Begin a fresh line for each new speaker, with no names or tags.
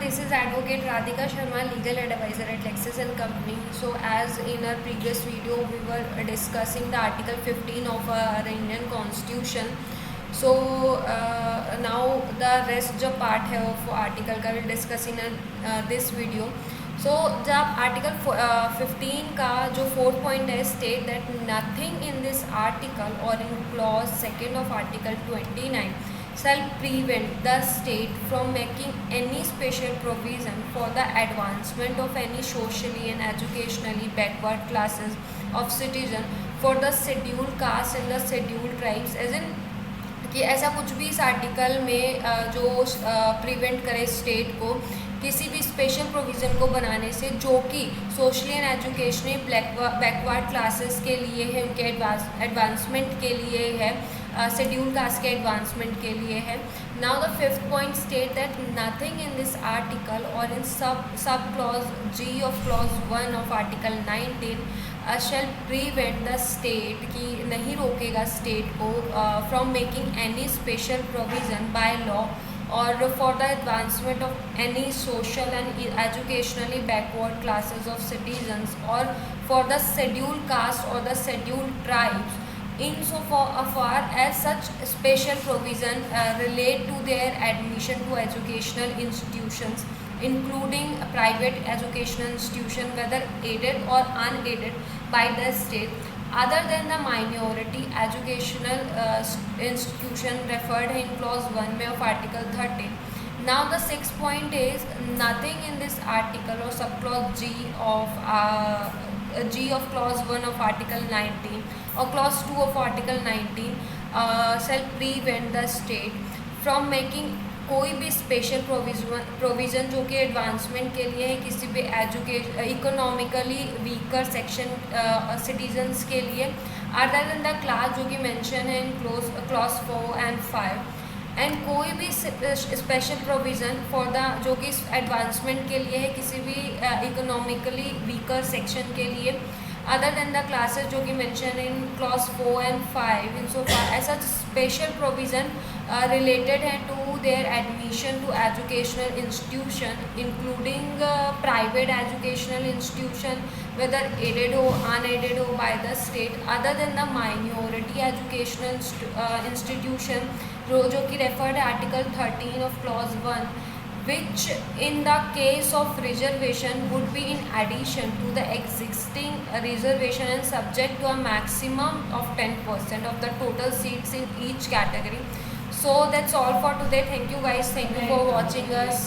this is Advocate Radhika Sharma, Legal Advisor at Lexis & Company. So as in our previous video, we were discussing the Article 15 of our Indian Constitution. So now the rest जो part है वो article का we'll discuss in this video. So जब Article 15 का जो 4th point है state that nothing in this article or in clause 2nd of Article 29 shall prevent the state from making any special provision for the advancement of any socially and educationally backward classes of citizen for the scheduled caste and the scheduled tribes as in कि ऐसा कुछ भी इस article में जो prevent करे state को किसी भी स्पेशल प्रोविज़न को बनाने से जो कि socially and educationally backward classes के लिए है, उनके एडवांसमेंट के लिए है, शेड्यूल कास्ट के एडवांसमेंट के लिए है. Now the 5th point state that nothing in this article or in sub clause G of clause 1 of article 19 shall prevent the state कि नहीं रोकेगा स्टेट को from making any special provision by law or for the advancement of any social and educationally backward classes of citizens or for the scheduled caste or the scheduled tribes insofar as such special provision relate to their admission to educational institutions including private educational institution whether aided or unaided by the state other than the minority educational institution referred in clause 1 में of article 13. Now the 6th point is nothing in this article or subclause G of clause 1 of article 19 or clause 2 of article 19 shall prevent the state from making कोई भी special provision जो कि advancement के लिए है किसी भी economically weaker section citizens के लिए अदर देन द क्लास जो कि मेंशन है इन क्लॉज 4 and 5 एंड कोई भी स्पेशल प्रोविज़न फॉर द जो कि एडवांसमेंट के लिए है किसी भी इकोनॉमिकली वीकर सेक्शन के लिए अदर देन द क्लासेस जो कि मेंशन इन क्लॉज 4 and 5 इन सो ऐसा स्पेशल प्रोविज़न related है to their admission to educational institution including private educational institution whether aided or unaided or by the state other than the minority educational institution जो कि referred article 13 of clause 1 which in the case of reservation would be in addition to the existing reservation and subject to a maximum of 10% of the total seats in each category. So that's all for today. Thank you guys. Thank you for watching us.